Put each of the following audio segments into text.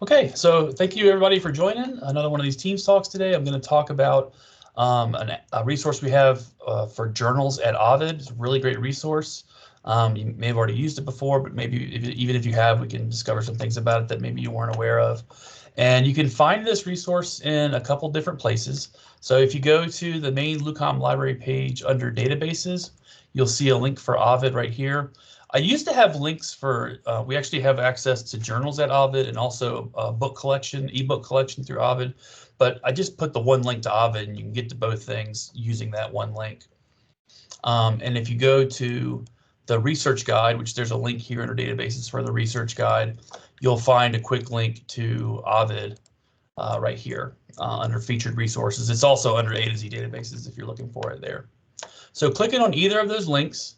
Okay, so thank you everybody for joining another one of these Teams talks today. I'm going to talk about a resource we have for journals at Ovid. It's a really great resource. You may have already used it before, but maybe even if you have, we can discover some things about it that maybe you weren't aware of. And you can find this resource in a couple different places. So if you go to the main LUCOM library page under databases, you'll see a link for Ovid right here. I used to have links for, we actually have access to journals at Ovid and also a book collection, ebook collection through Ovid, but I just put the one link to Ovid and you can get to both things using that one link. And if you go to the research guide, which there's a link here under databases for the research guide, you'll find a quick link to Ovid right here under featured resources. It's also under A to Z databases if you're looking for it there. So clicking on either of those links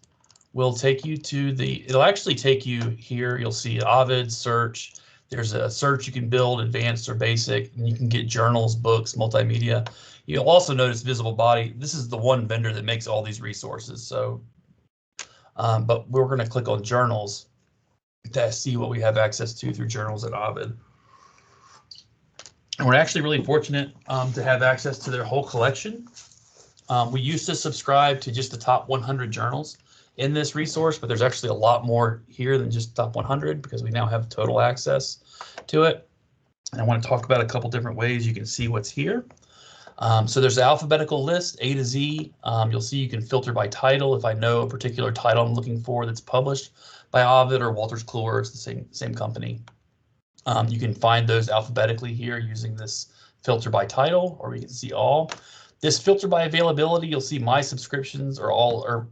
will take you to it'll actually take you here. You'll see Ovid search. There's a search you can build, advanced or basic, and you can get journals, books, multimedia. You'll also notice visible body. This is the one vendor that makes all these resources. So, but we're going to click on journals to see what we have access to through journals at Ovid. And we're actually really fortunate to have access to their whole collection. We used to subscribe to just the top 100 journals in this resource, but there's actually a lot more here than just top 100 because we now have total access to it. And I want to talk about a couple different ways you can see what's here. So there's the alphabetical list, A to Z. You'll see you can filter by title. If I know a particular title I'm looking for that's published by Ovid or Wolters Kluwer, it's the same company. You can find those alphabetically here using this filter by title, or we can see all. This filter by availability, you'll see my subscriptions are all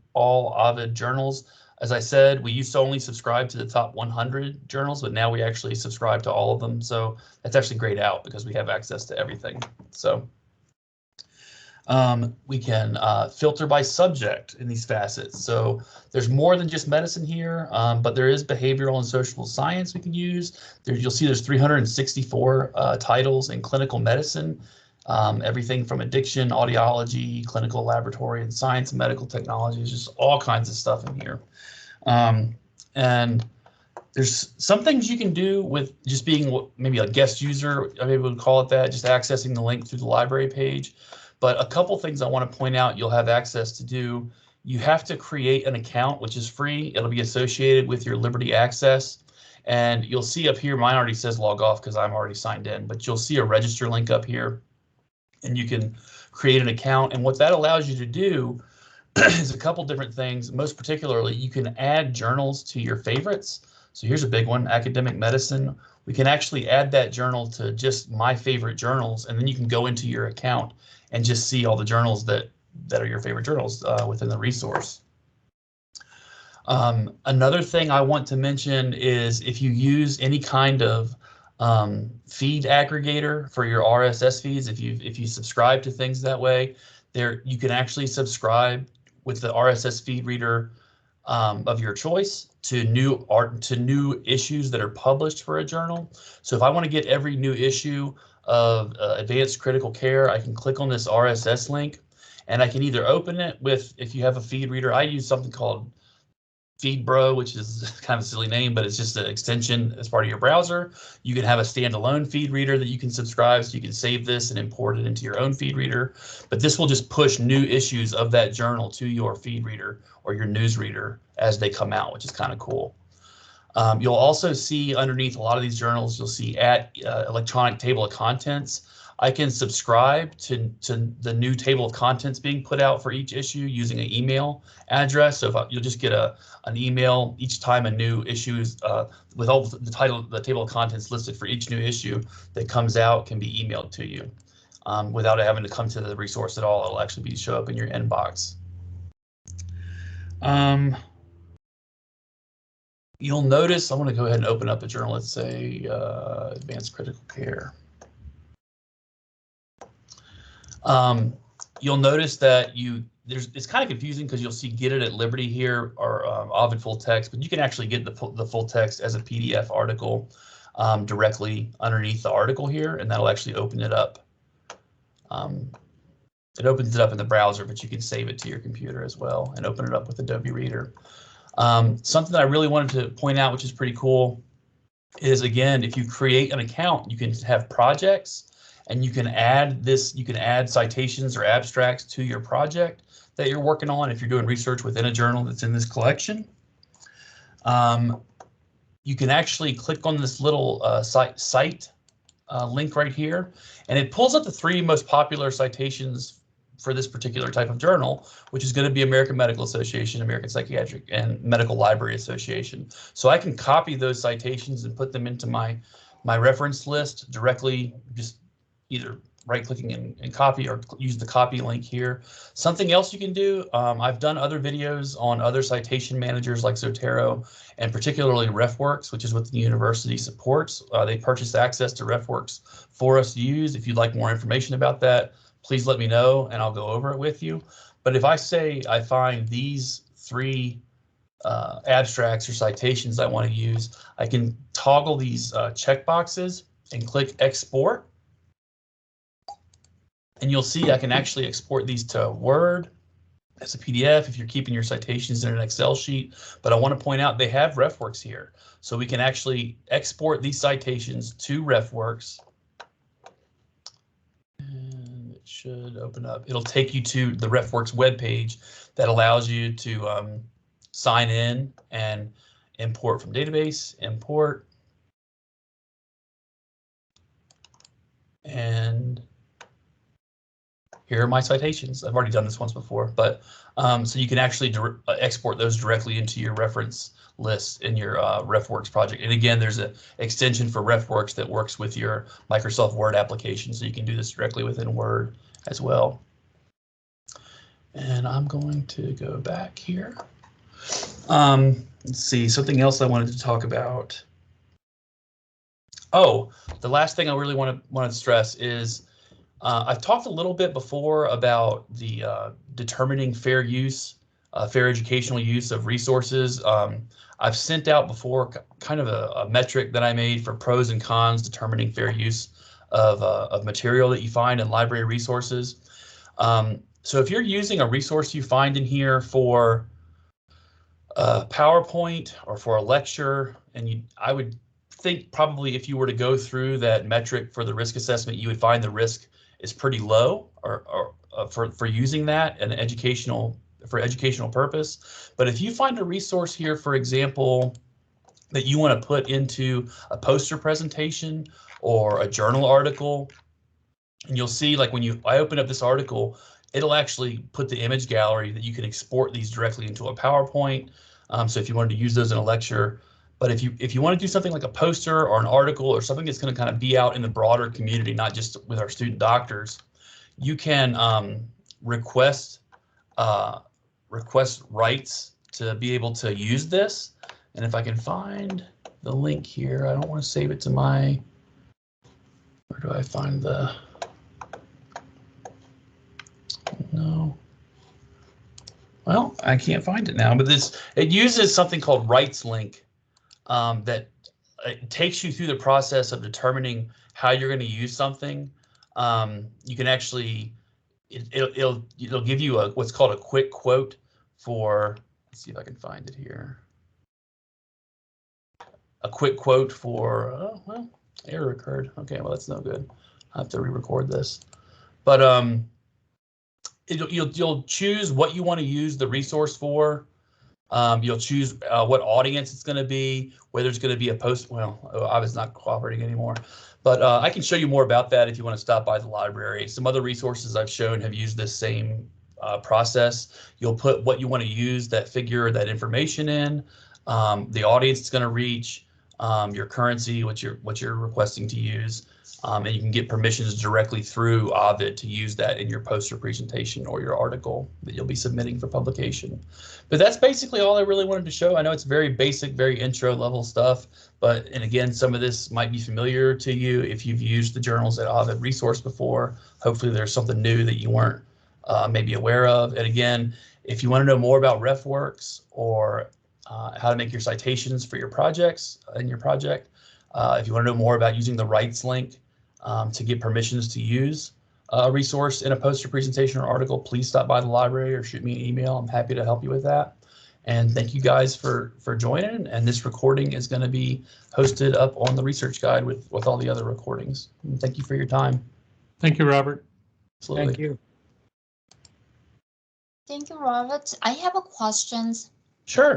Ovid journals. As I said, we used to only subscribe to the top 100 journals, but now we actually subscribe to all of them. So that's actually grayed out because we have access to everything. So we can filter by subject in these facets. So there's more than just medicine here, but there is behavioral and social science we can use. You'll see there's 364 titles in clinical medicine. Everything from addiction, audiology, clinical laboratory and science and medical technologies, just all kinds of stuff in here. And there's some things you can do with just being maybe a guest user, maybe we would call it that, just accessing the link through the library page. But a couple things I want to point out you'll have access to do. You have to create an account, which is free. It'll be associated with your Liberty Access. And you'll see up here, mine already says log off because I'm already signed in, but you'll see a register link up here. And you can create an account. And what that allows you to do is a couple different things. Most particularly, you can add journals to your favorites. So here's a big one, academic medicine. We can actually add that journal to just my favorite journals. And then you can go into your account and just see all the journals that are your favorite journals within the resource. Another thing I want to mention is if you use any kind of feed aggregator for your RSS feeds, if you subscribe to things that way, you can actually subscribe with the RSS feed reader of your choice to new issues that are published for a journal. So if I want to get every new issue of Advanced Critical Care, I can click on this RSS link and I can either open it with, if you have a feed reader, I use something called FeedBro, which is kind of a silly name, but it's just an extension as part of your browser. You can have a standalone feed reader that you can subscribe, so you can save this and import it into your own feed reader. But this will just push new issues of that journal to your feed reader or your news reader as they come out, which is kind of cool. You'll also see underneath a lot of these journals, you'll see electronic table of contents. I can subscribe to the new table of contents being put out for each issue using an email address. So you'll just get an email each time a new issue is with all the table of contents listed for each new issue that comes out can be emailed to you without having to come to the resource at all. It'll actually show up in your inbox. You'll notice, I'm going to go ahead and open up a journal. Let's say Advanced Critical Care. You'll notice that it's kind of confusing because you'll see Get It at Liberty here or Ovid full text, but you can actually get the full text as a PDF article directly underneath the article here, and that'll actually open it up. It opens it up in the browser, but you can save it to your computer as well and open it up with Adobe Reader. Something that I really wanted to point out, which is pretty cool, is again, if you create an account, you can have projects and you can add citations or abstracts to your project that you're working on if you're doing research within a journal that's in this collection. You can actually click on this little cite link right here, and it pulls up the 3 most popular citations for this particular type of journal, which is going to be American Medical Association, American Psychiatric and Medical Library Association. So I can copy those citations and put them into my reference list directly, just either right-clicking and copy or use the copy link here. Something else you can do, I've done other videos on other citation managers like Zotero and particularly RefWorks, which is what the university supports. They purchased access to RefWorks for us to use. If you'd like more information about that, please let me know and I'll go over it with you. But if I say I find these 3 abstracts or citations I want to use, I can toggle these checkboxes and click export. And you'll see I can actually export these to Word as a PDF if you're keeping your citations in an Excel sheet. But I want to point out they have RefWorks here. So we can actually export these citations to RefWorks. And it should open up. It'll take you to the RefWorks webpage that allows you to sign in and import from database, import. And here are my citations. I've already done this once before, but so you can actually export those directly into your reference list in your RefWorks project. And again, there's an extension for RefWorks that works with your Microsoft Word application, so you can do this directly within Word as well. And I'm going to go back here. Let's see, something else I wanted to talk about. Oh, the last thing I really want to stress is I've talked a little bit before about the determining fair use, fair educational use of resources. I've sent out before kind of a metric that I made for pros and cons determining fair use of material that you find in library resources. So if you're using a resource you find in here for PowerPoint or for a lecture, and I would think probably if you were to go through that metric for the risk assessment, you would find the risk is pretty low or for using that in educational purpose. But if you find a resource here, for example, that you want to put into a poster presentation or a journal article, and you'll see like when I open up this article, it'll actually put the image gallery that you can export these directly into a PowerPoint. So if you wanted to use those in a lecture, but if you want to do something like a poster or an article or something that's going to kind of be out in the broader community, not just with our student doctors, you can request rights to be able to use this. And if I can find the link here, I don't want to save it to where do I find no. Well, I can't find it now, but it uses something called rights link. That it takes you through the process of determining how you're going to use something. You can actually, it'll give you what's called a quick quote for, let's see if I can find it here. A quick quote for, oh, well, error occurred. Okay, well, that's no good. I have to re-record this. But you'll choose what you want to use the resource for. You'll choose what audience it's going to be, whether it's going to be a post. Well, Ovid's not cooperating anymore, but I can show you more about that if you want to stop by the library. Some other resources I've shown have used this same process. You'll put what you want to use that figure, that information in, the audience it's going to reach, your currency, what you're requesting to use. And you can get permissions directly through Ovid to use that in your poster presentation or your article that you'll be submitting for publication. But that's basically all I really wanted to show. I know it's very basic, very intro level stuff, and again, some of this might be familiar to you if you've used the journals at Ovid resource before. Hopefully there's something new that you weren't maybe aware of. And again, if you want to know more about RefWorks or how to make your citations for your projects in your project, if you want to know more about using the rights link to get permissions to use a resource in a poster presentation or article, please stop by the library or shoot me an email. I'm happy to help you with that. And thank you guys for joining. And this recording is going to be hosted up on the research guide with all the other recordings. And thank you for your time. Thank you, Robert. Absolutely. Thank you. Thank you, Robert. I have a question. Sure.